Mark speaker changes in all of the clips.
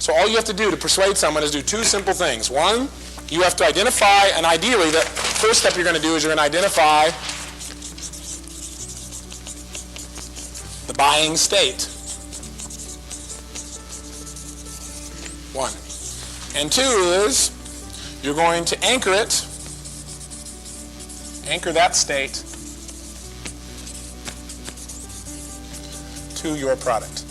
Speaker 1: So all you have to do to persuade someone is do two simple things. One, you have to identify, and ideally the first step you're going to do is you're going to identify the buying state. One. And two is you're going to anchor it, anchor that state to your product.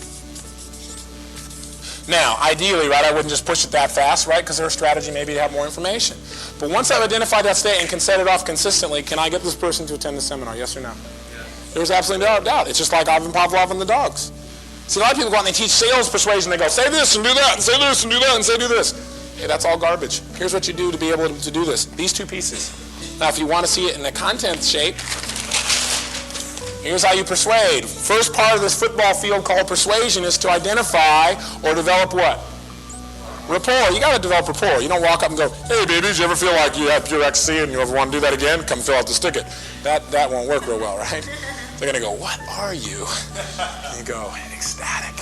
Speaker 1: Now, ideally, right, I wouldn't just push it that fast, right, because their strategy maybe to have more information. But once I've identified that state and can set it off consistently, can I get this person to attend the seminar, yes or no? Yes. There's absolutely no doubt. It's just like Ivan Pavlov and the dogs. See, a lot of people go out and they teach sales persuasion. They go, say this and do that, and say this and do that, and say do this. Hey, that's all garbage. Here's what you do to be able to do this. These two pieces. Now, if you want to see it in the content shape, here's how you persuade. First part of this football field called persuasion is to identify or develop what? Rapport. You got to develop rapport. You don't walk up and go, hey, baby, did you ever feel like you have pure ecstasy and you ever want to do that again? Come fill out this ticket. That won't work real well, right? They're going to go, what are you? And you go, ecstatic.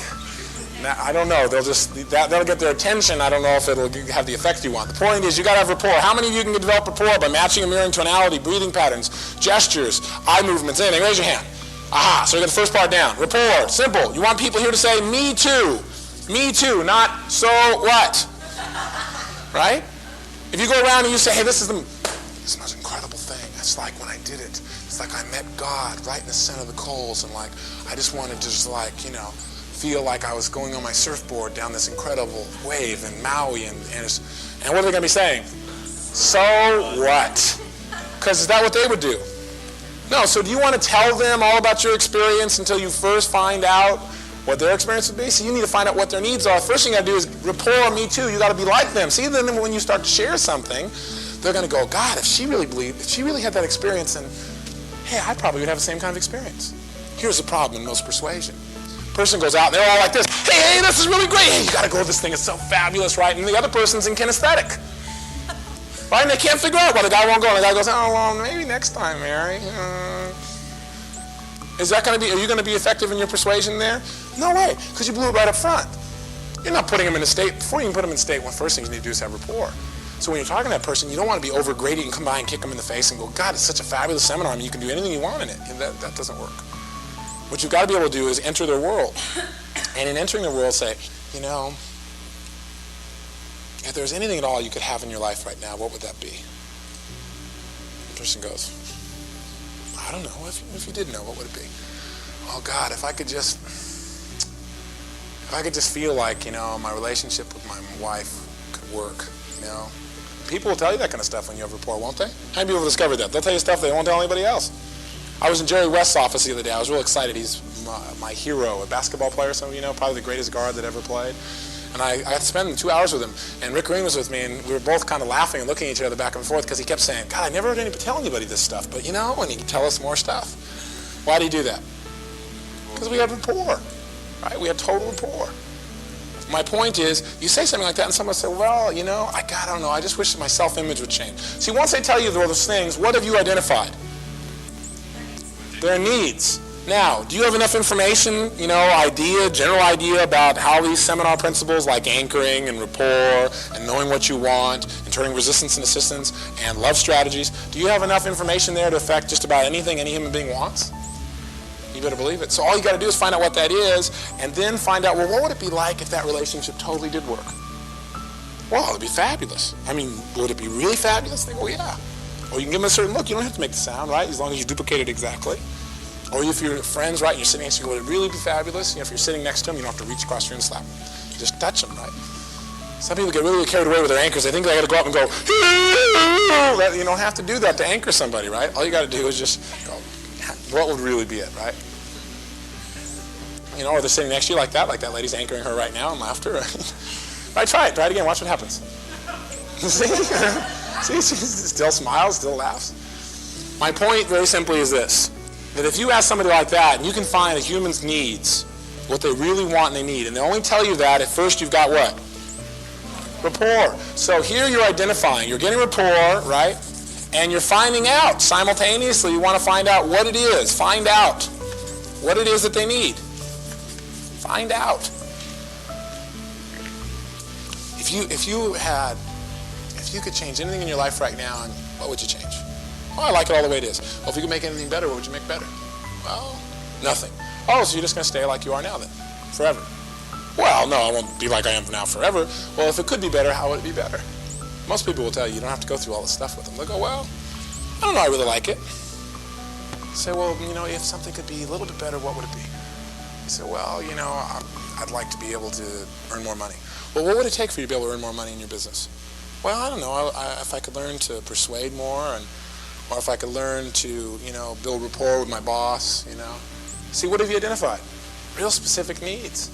Speaker 1: Now, I don't know. That'll get their attention. I don't know if it'll have the effect you want. The point is you got to have rapport. How many of you can develop rapport by matching and mirroring tonality, breathing patterns, gestures, eye movements, anything? Raise your hand. Aha, so we got the first part down. Rapport, simple. You want people here to say, me too. Me too, not so what? Right? If you go around and you say, hey, this is the most incredible thing. It's like when I did it. It's like I met God right in the center of the coals, and like I just wanted to just like, feel like I was going on my surfboard down this incredible wave in Maui, and what are they going to be saying? So what? Because is that what they would do? No, so do you want to tell them all about your experience until you first find out what their experience would be? So you need to find out what their needs are. First thing you got to do is rapport, me too. You got to be like them. See, then when you start to share something, they're going to go, God, if she really had that experience, then hey, I probably would have the same kind of experience. Here's the problem in most persuasion. Person goes out and they're all like this. Hey, this is really great. Hey, you got to go. This thing is so fabulous, right? And the other person's in kinesthetic. Right? And they can't figure out why the guy won't go. And the guy goes, oh, well, maybe next time, Mary. Is that going to be, are you going to be effective in your persuasion there? No way, because you blew it right up front. You're not putting them in a state. Before you can put them in a state, one first thing you need to do is have rapport. So when you're talking to that person, you don't want to be over grading and come by and kick them in the face and go, God, it's such a fabulous seminar. I mean, you can do anything you want in it. And that doesn't work. What you've got to be able to do is enter their world. And in entering their world, say, if there's anything at all you could have in your life right now, what would that be? The person goes, I don't know. If you did know, what would it be? Oh, God, if I could just feel like, my relationship with my wife could work, People will tell you that kind of stuff when you have rapport, won't they? How many people have discovered that? They'll tell you stuff they won't tell anybody else. I was in Jerry West's office the other day. I was real excited. He's my hero, a basketball player, some of you know, probably the greatest guard that ever played. And I got to spend 2 hours with him. And Rick Green was with me, and we were both kind of laughing and looking at each other back and forth because he kept saying, God, I never heard anybody tell anybody this stuff. But and he could tell us more stuff. Why did he do that? Because we had rapport, right? We had total rapport. My point is, you say something like that and someone will say, well, I don't know, I just wish that my self-image would change. See, once they tell you those things, what have you identified? Their needs. Now, do you have enough information, general idea about how these seminar principles like anchoring and rapport and knowing what you want and turning resistance into assistance and love strategies, do you have enough information there to affect just about anything any human being wants? You better believe it. So all you got to do is find out what that is and then find out, well, what would it be like if that relationship totally did work? Well, it'd be fabulous. I mean, would it be really fabulous? They go, yeah. Or you can give them a certain look. You don't have to make the sound, right? As long as you duplicate it exactly. Or if you're friends, right, and you're sitting next to you, would it really be fabulous? If you're sitting next to them, you don't have to reach across your and slap them. You just touch them, right? Some people get really carried away with their anchors. They think they got to go up and go, you don't have to do that to anchor somebody, right? All you got to do is just go, what would really be it, right? Or they're sitting next to you like that lady's anchoring her right now in laughter. Right, try it again, watch what happens. See, she still smiles, still laughs. My point very simply is this, that if you ask somebody like that, and you can find a human's needs, what they really want and they need, and they only tell you that at first you've got what? Rapport. So here you're identifying, you're getting rapport, right? And you're finding out simultaneously. You want to find out what it is. Find out what it is that they need. Find out. If you could change anything in your life right now, what would you change? Oh, I like it all the way it is. Well, if you could make anything better, what would you make better? Well, nothing. Oh, so you're just going to stay like you are now then, forever? Well, no, I won't be like I am now forever. Well, if it could be better, how would it be better? Most people will tell you don't have to go through all this stuff with them. They'll go, well, I don't know, I really like it. You say, well, if something could be a little bit better, what would it be? You say, well, I'd like to be able to earn more money. Well, what would it take for you to be able to earn more money in your business? Well, I don't know. If I could learn to persuade more, or if I could learn to, build rapport with my boss, See, what have you identified? Real specific needs.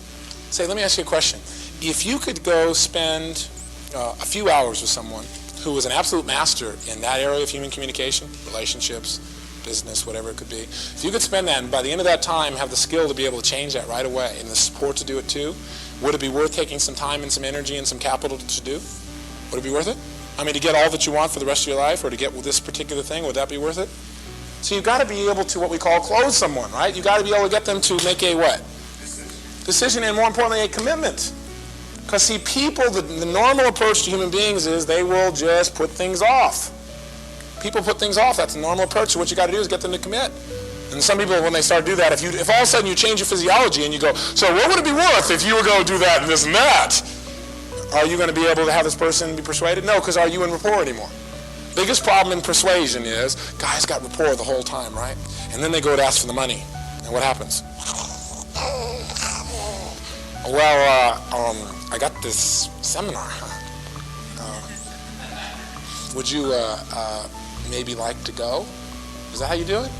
Speaker 1: Say, let me ask you a question. If you could go spend a few hours with someone who was an absolute master in that area of human communication, relationships, business, whatever it could be, if you could spend that and by the end of that time have the skill to be able to change that right away and the support to do it too, would it be worth taking some time and some energy and some capital to do? Would it be worth it? To get all that you want for the rest of your life, or to get this particular thing, would that be worth it? So you've got to be able to, what we call, close someone, right? You've got to be able to get them to make a what? Decision, and more importantly, a commitment. Because see, people, the normal approach to human beings is they will just put things off. People put things off. That's the normal approach. So what you got to do is get them to commit. And some people, when they start to do that, if all of a sudden you change your physiology and you go, so what would it be worth if you were going to do that and this and that? Are you going to be able to have this person be persuaded? No, because are you in rapport anymore? Biggest problem in persuasion is guys got rapport the whole time, right? And then they go to ask for the money. And what happens? Well, I got this seminar. Would you maybe like to go? Is that how you do it?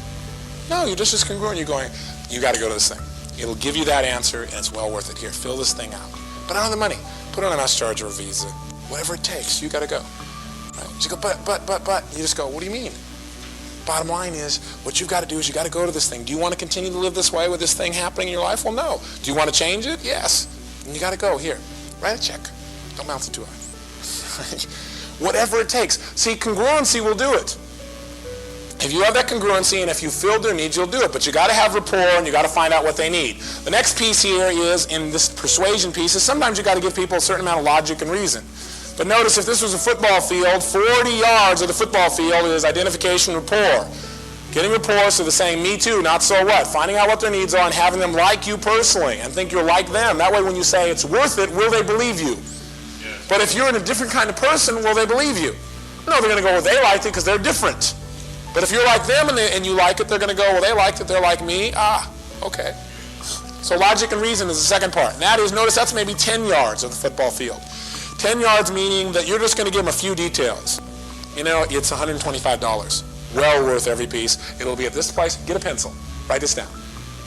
Speaker 1: No, you're just as congruent. You're going, you got to go to this thing. It'll give you that answer, and it's well worth it. Here, fill this thing out. But I don't have the money. Put on a mass charge or a Visa. Whatever it takes, you got to go. Right? You go, but. You just go, what do you mean? Bottom line is, what you've got to do is you got to go to this thing. Do you want to continue to live this way with this thing happening in your life? Well, no. Do you want to change it? Yes. And you got to go. Here, write a check. Don't mouth it too high. Whatever it takes. See, congruency will do it. If you have that congruency and if you filled their needs, you'll do it. But you got to have rapport and you got to find out what they need. The next piece here is, in this persuasion piece, is sometimes you got to give people a certain amount of logic and reason. But notice, if this was a football field, 40 yards of the football field is identification rapport. Getting rapport, so they're saying, me too, not so what? Finding out what their needs are and having them like you personally and think you're like them. That way when you say it's worth it, will they believe you? Yes. But if you're in a different kind of person, will they believe you? No, they're going to go, well, they liked it because they're different. But if you're like them and you like it, they're going to go, well, they liked it, they're like me. Okay. So logic and reason is the second part. And that is, notice that's maybe 10 yards of the football field. 10 yards meaning that you're just going to give them a few details. It's $125. Well worth every piece. It'll be at this place. Get a pencil. Write this down.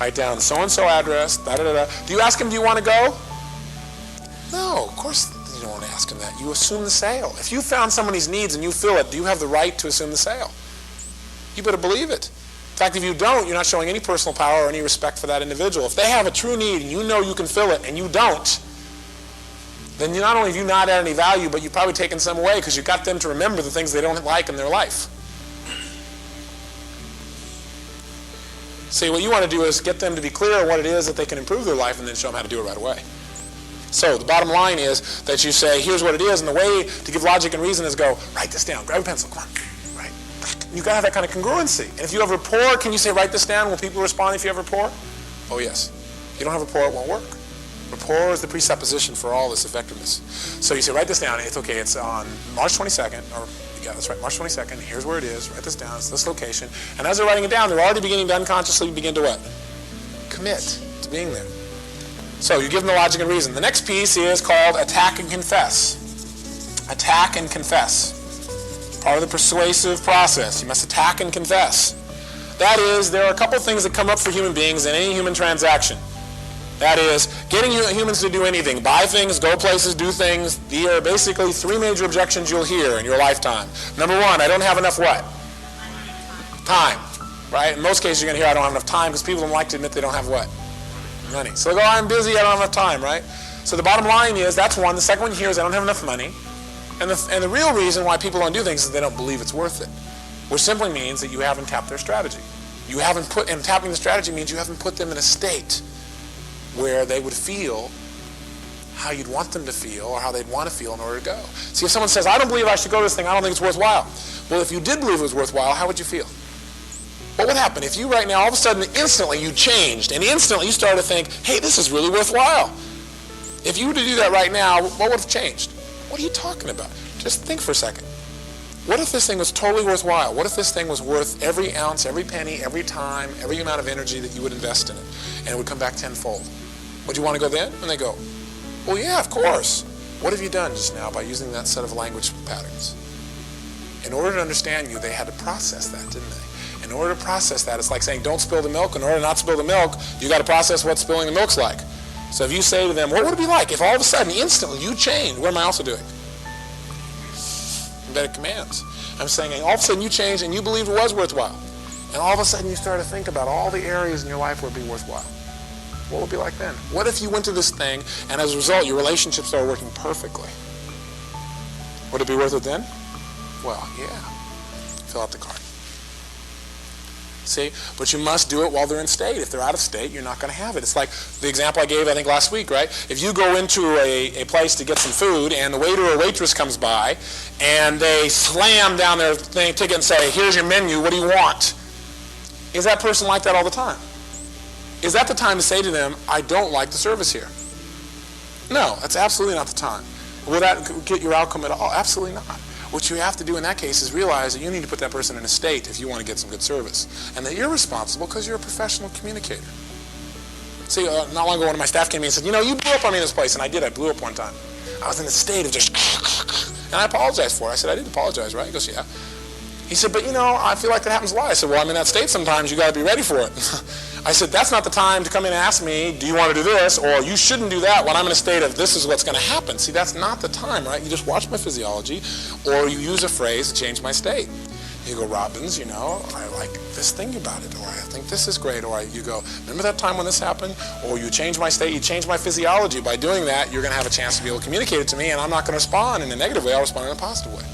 Speaker 1: Write down so-and-so address, da-da-da-da. Do you ask them, do you want to go? No, of course you don't want to ask them that. You assume the sale. If you found somebody's needs and you fill it, do you have the right to assume the sale? You better believe it. In fact, if you don't, you're not showing any personal power or any respect for that individual. If they have a true need and you know you can fill it and you don't, then not only have you not added any value, but you've probably taken some away because you got them to remember the things they don't like in their life. See, what you want to do is get them to be clear on what it is that they can improve their life and then show them how to do it right away. So the bottom line is that you say, here's what it is, and the way to give logic and reason is go, write this down, grab a pencil, come on. You've got to have that kind of congruency. And if you have rapport, can you say, write this down? Will people respond if you have rapport? Oh, yes. If you don't have rapport, it won't work. Rapport is the presupposition for all this effectiveness. So you say, write this down. It's okay. It's on March 22nd. Yeah, that's right, March 22nd. Here's where it is. Write this down. It's this location. And as they're writing it down, they're already beginning to unconsciously begin to what? Commit to being there. So you give them the logic and reason. The next piece is called attack and confess. Attack and confess. Part of the persuasive process. You must attack and confess. That is, there are a couple things that come up for human beings in any human transaction. That is, getting humans to do anything, buy things, go places, do things. There are basically three major objections you'll hear in your lifetime. Number one, I don't have enough what? Time. Right? In most cases, you're going to hear I don't have enough time because people don't like to admit they don't have what? Money. So they go, I'm busy, I don't have enough time, right? So the bottom line is, that's one. The second one you hear is I don't have enough money. And the real reason why people don't do things is they don't believe it's worth it, which simply means that you haven't tapped their strategy. And tapping the strategy means you haven't put them in a state where they would feel how you'd want them to feel or how they'd want to feel in order to go. See, if someone says, I don't believe I should go to this thing, I don't think it's worthwhile. Well, if you did believe it was worthwhile, how would you feel? What would happen if you right now, all of a sudden, instantly you changed, and instantly you started to think, hey, this is really worthwhile. If you were to do that right now, what would have changed? What are you talking about? Just think for a second. What if this thing was totally worthwhile? What if this thing was worth every ounce, every penny, every time, every amount of energy that you would invest in it, and it would come back tenfold? Would you want to go then? And they go, well, yeah, of course. What have you done just now by using that set of language patterns? In order to understand you, they had to process that, didn't they? In order to process that, it's like saying, don't spill the milk. In order not to spill the milk, you got to process what spilling the milk's like. So if you say to them, what would it be like if all of a sudden, instantly, you change? What am I also doing? Embedded commands. I'm saying all of a sudden you changed and you believed it was worthwhile. And all of a sudden you start to think about all the areas in your life where it would be worthwhile. What would it be like then? What if you went to this thing and as a result your relationships started working perfectly? Would it be worth it then? Well, yeah. Fill out the card. See? But you must do it while they're in state. If they're out of state, you're not going to have it. It's like the example I gave, I think, last week, right? If you go into a place to get some food and the waiter or waitress comes by and they slam down their ticket and say, here's your menu, what do you want? Is that person like that all the time? Is that the time to say to them, I don't like the service here? No, that's absolutely not the time. Will that get your outcome at all? Absolutely not. What you have to do in that case is realize that you need to put that person in a state if you want to get some good service. And that you're responsible because you're a professional communicator. See, not long ago one of my staff came in and said, you know, you blew up on me in this place. And I did. I blew up one time. I was in a state of just, and I apologized for it. I said, I did apologize, right? He goes, yeah. He said, but you know, I feel like that happens a lot. I said, well, I'm in that state sometimes. You got to be ready for it. I said, that's not the time to come in and ask me, do you want to do this? Or you shouldn't do that when I'm in a state of this is what's going to happen. See, that's not the time, right? You just watch my physiology or you use a phrase to change my state. You go, Robbins, you know, I like this thing about it, or I think this is great, or you go, remember that time when this happened? Or you change my state, you change my physiology. By doing that, you're going to have a chance to be able to communicate it to me, and I'm not going to respond in a negative way, I'll respond in a positive way.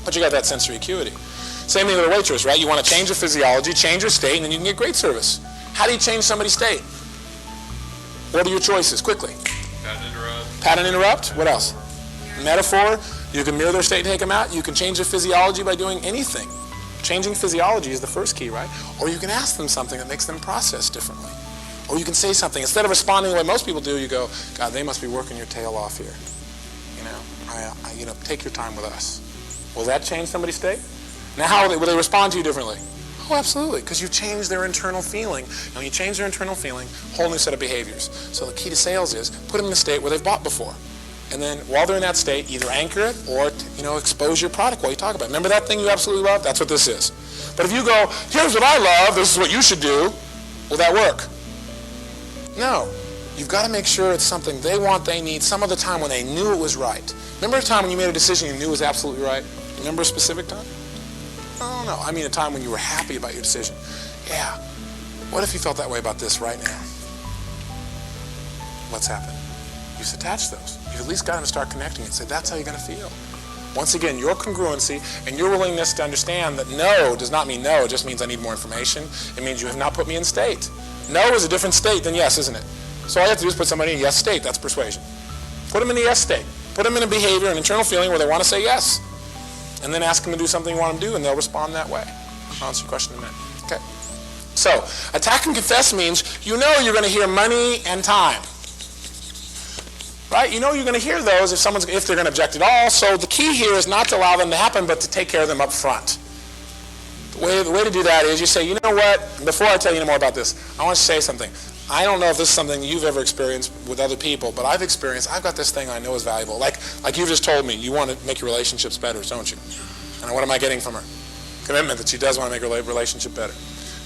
Speaker 1: But you got that sensory acuity. Same thing with a waitress, right? You want to change your physiology, change your state, and then you can get great service. How do you change somebody's state? What are your choices? Quickly.
Speaker 2: Pat and interrupt.
Speaker 1: Pat and interrupt. What else? Metaphor. You can mirror their state and take them out. You can change their physiology by doing anything. Changing physiology is the first key, right? Or you can ask them something that makes them process differently. Or you can say something. Instead of responding the way most people do, you go, God, they must be working your tail off here. You know, take your time with us. Will that change somebody's state? Now, how will they respond to you differently? Oh, absolutely, because you've changed their internal feeling. And when you change their internal feeling, whole new set of behaviors. So the key to sales is put them in a state where they've bought before. And then while they're in that state, either anchor it or, expose your product while you talk about it. Remember that thing you absolutely love? That's what this is. But if you go, here's what I love, this is what you should do, will that work? No. You've got to make sure it's something they want, they need, some other time when they knew it was right. Remember a time when you made a decision you knew was absolutely right? Remember a specific time? Oh, no. I mean a time when you were happy about your decision. Yeah. What if you felt that way about this right now? What's happened? You've attached those. You've at least got them to start connecting it. Say, that's how you're going to feel. Once again, your congruency and your willingness to understand that no does not mean no. It just means I need more information. It means you have not put me in state. No is a different state than yes, isn't it? So all you have to do is put somebody in a yes state. That's persuasion. Put them in a yes state. Put them in a behavior, an internal feeling where they want to say yes. And then ask them to do something you want them to do, and they'll respond that way. I'll answer your question in a minute. Okay. So, attack and confess means you know you're going to hear money and time. Right? You know you're going to hear those if they're going to object at all. So the key here is not to allow them to happen, but to take care of them up front. The way to do that is you say, you know what? Before I tell you any more about this, I want to say something. I don't know if this is something you've ever experienced with other people, but I've got this thing I know is valuable. Like you've just told me, you want to make your relationships better, don't you? And what am I getting from her? Commitment that she does want to make her relationship better.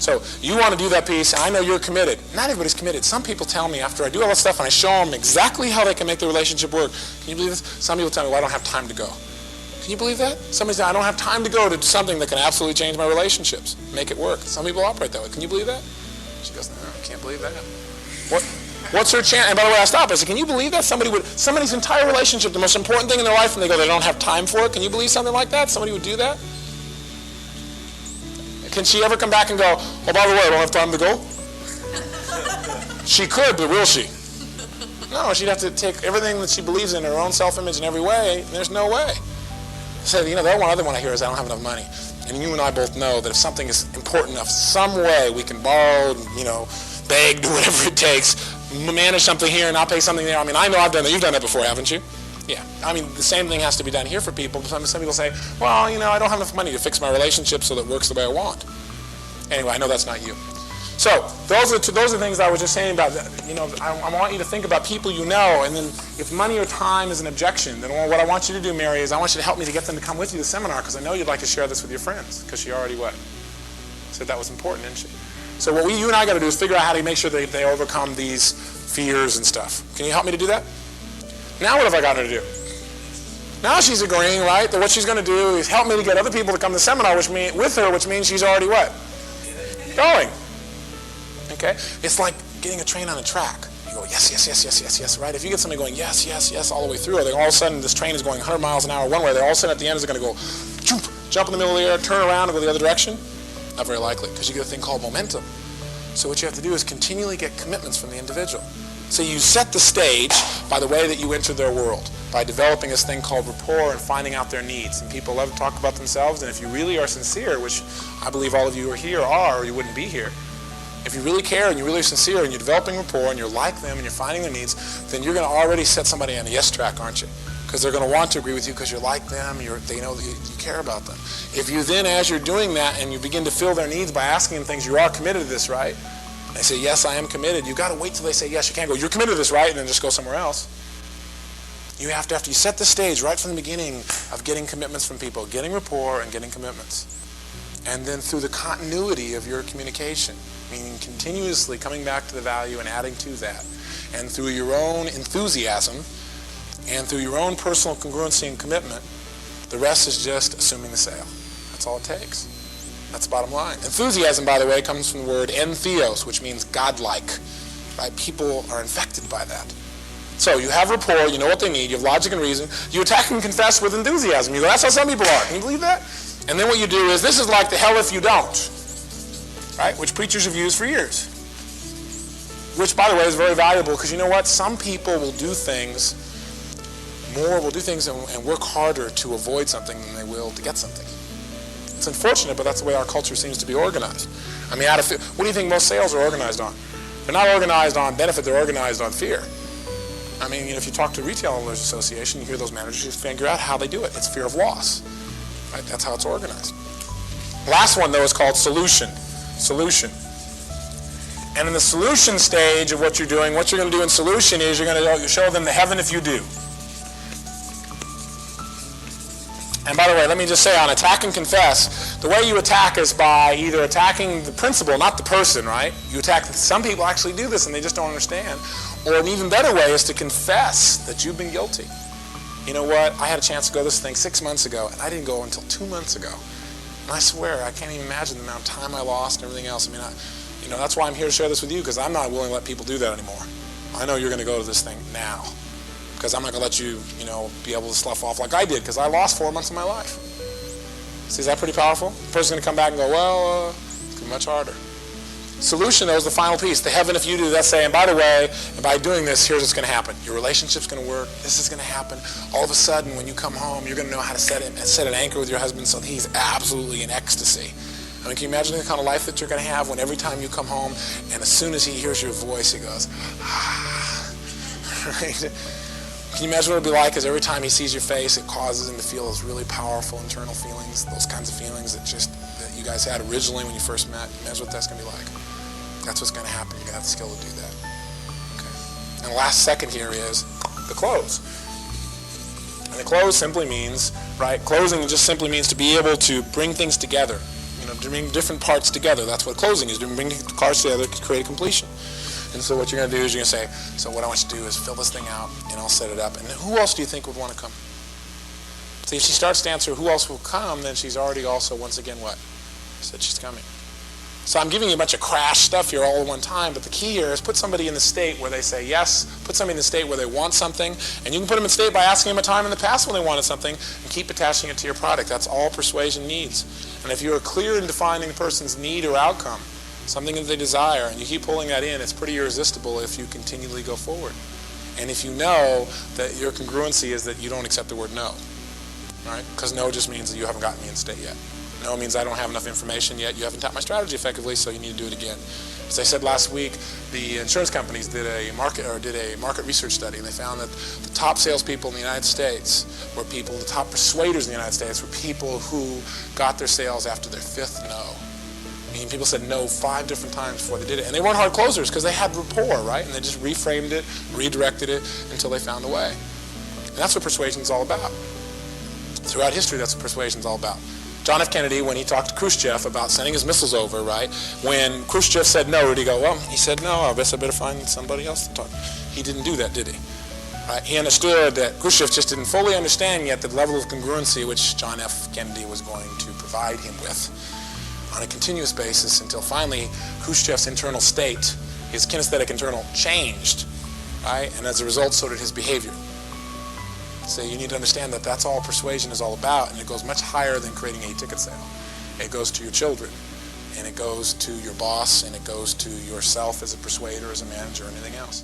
Speaker 1: So you want to do that piece, and I know you're committed. Not everybody's committed. Some people tell me after I do all that stuff and I show them exactly how they can make their relationship work. Can you believe this? Some people tell me, well, I don't have time to go. Can you believe that? Somebody said, I don't have time to go to something that can absolutely change my relationships, make it work. Some people operate that way. Can you believe that? She goes, no, I can't believe that. What's her chance? And by the way, I stopped. I said, can you believe that? Somebody's entire relationship, the most important thing in their life, and they go, they don't have time for it. Can you believe something like that? Somebody would do that? Can she ever come back and go, oh, by the way, I don't have time to go? She could, but will she? No, she'd have to take everything that she believes in, her own self-image in every way, and there's no way. So, the one other one I hear is I don't have enough money. And you and I both know that if something is important enough, some way we can borrow, beg, do whatever it takes, manage something here and not pay something there. I mean, I know I've done that. You've done that before, haven't you? Yeah. I mean, the same thing has to be done here for people. Some people say, well, I don't have enough money to fix my relationship so that it works the way I want. Anyway, I know that's not you. So those are things I was just saying about, I want you to think about people you know, and then if money or time is an objection, then what I want you to do, Mary, is I want you to help me to get them to come with you to the seminar, because I know you'd like to share this with your friends, because she already said that was important, didn't she? So what you and I got to do is figure out how to make sure that they overcome these fears and stuff. Can you help me to do that? Now what have I got her to do? Now she's agreeing, right, that what she's going to do is help me to get other people to come to the seminar with her, which means she's already what? Going. Okay? It's like getting a train on a track. You go, yes, yes, yes, yes, yes, yes, right? If you get somebody going, yes, yes, yes, all the way through, then all of a sudden this train is going 100 miles an hour one way, then all of a sudden at the end is going to go, jump in the middle of the air, turn around and go the other direction? Not very likely, because you get a thing called momentum. So what you have to do is continually get commitments from the individual. So you set the stage by the way that you enter their world, by developing this thing called rapport and finding out their needs. And people love to talk about themselves, and if you really are sincere, which I believe all of you who are here are, or you wouldn't be here, if you really care and you're really sincere and you're developing rapport and you're like them and you're finding their needs, then you're going to already set somebody on a yes track, aren't you? Because they're going to want to agree with you because you're like them, they know that you care about them. If you then, as you're doing that and you begin to fill their needs by asking them things, you are committed to this, right? They say, yes, I am committed. You've got to wait till they say yes. You can't go, you're committed to this, right? And then just go somewhere else. You have to, after you set the stage right from the beginning of getting commitments from people, getting rapport and getting commitments. And then through the continuity of your communication, meaning continuously coming back to the value and adding to that. And through your own enthusiasm and through your own personal congruency and commitment, the rest is just assuming the sale. That's all it takes. That's the bottom line. Enthusiasm, by the way, comes from the word entheos, which means godlike. Right? People are infected by that. So you have rapport, you know what they need, you have logic and reason, you attack and confess with enthusiasm. You go, that's how some people are. Can you believe that? And then what you do is, this is like the hell if you don't. Right? Which preachers have used for years. Which, by the way, is very valuable, because you know what? Some people will do things and work harder to avoid something than they will to get something. It's unfortunate, but that's the way our culture seems to be organized. I mean, what do you think most sales are organized on? They're not organized on benefit, they're organized on fear. I mean, if you talk to a Retail Owners Association, you hear those managers, you figure out how they do it. It's fear of loss. Right? That's how it's organized. Last one, though, is called solution. Solution. And in the solution stage of what you're doing, what you're going to do in solution is you're going to show them the heaven if you do. And by the way, let me just say, on attack and confess, the way you attack is by either attacking the principle, not the person, right? You attack, some people actually do this and they just don't understand. Or an even better way is to confess that you've been guilty. You know what? I had a chance to go to this thing 6 months ago, and I didn't go until 2 months ago. And I swear, I can't even imagine the amount of time I lost and everything else. I mean, that's why I'm here to share this with you, because I'm not willing to let people do that anymore. I know you're going to go to this thing now, because I'm not going to let you, be able to slough off like I did, because I lost 4 months of my life. See, is that pretty powerful? The person's going to come back and go, well, it's going to be much harder. Solution, though, is the final piece. The heaven if you do. That's saying, by the way, by doing this, here's what's going to happen. Your relationship's going to work. This is going to happen. All of a sudden, when you come home, you're going to know how to set an anchor with your husband so that he's absolutely in ecstasy. I mean, can you imagine the kind of life that you're going to have when every time you come home, and as soon as he hears your voice, he goes, ah, right? Can you imagine what it'd be like? Because every time he sees your face, it causes him to feel those really powerful internal feelings, those kinds of feelings that you guys had originally when you first met. Imagine what that's going to be like. That's what's going to happen. You're going to have the skill to do that. Okay. And the last second here is the close. And the close simply means, right? Closing just simply means to be able to bring things together. To bring different parts together. That's what closing is. To bring the parts together to create a completion. And so what you're going to do is you're going to say, so what I want you to do is fill this thing out, and I'll set it up. And who else do you think would want to come? See, if she starts to answer who else will come, then she's already also, once again, what? Said she's coming. So I'm giving you a bunch of crash stuff here all at one time, but the key here is put somebody in the state where they say yes, put somebody in the state where they want something, and you can put them in state by asking them a time in the past when they wanted something, and keep attaching it to your product. That's all persuasion needs. And if you are clear in defining the person's need or outcome, something that they desire, and you keep pulling that in, it's pretty irresistible if you continually go forward. And if you know that your congruency is that you don't accept the word no, right? Because no just means that you haven't gotten me in state yet. No means I don't have enough information yet. You haven't tapped my strategy effectively, so you need to do it again. As I said last week, the insurance companies did a market research study, and they found that the top salespeople in the United States were people, the top persuaders in the United States were people who got their sales after their fifth no. Meaning people said no 5 different times before they did it. And they weren't hard closers because they had rapport, right? And they just reframed it, redirected it until they found a way. And that's what persuasion is all about. Throughout history, that's what persuasion is all about. John F. Kennedy, when he talked to Khrushchev about sending his missiles over, right? When Khrushchev said no, did he go, well, he said no, I guess I better find somebody else to talk to. He didn't do that, did he? Right? He understood that Khrushchev just didn't fully understand yet the level of congruency which John F. Kennedy was going to provide him with on a continuous basis until finally Khrushchev's internal state, his kinesthetic internal, changed, right? And as a result, so did his behavior. So you need to understand that that's all persuasion is all about, and it goes much higher than creating a ticket sale. It goes to your children, and it goes to your boss, and it goes to yourself as a persuader, as a manager, and anything else.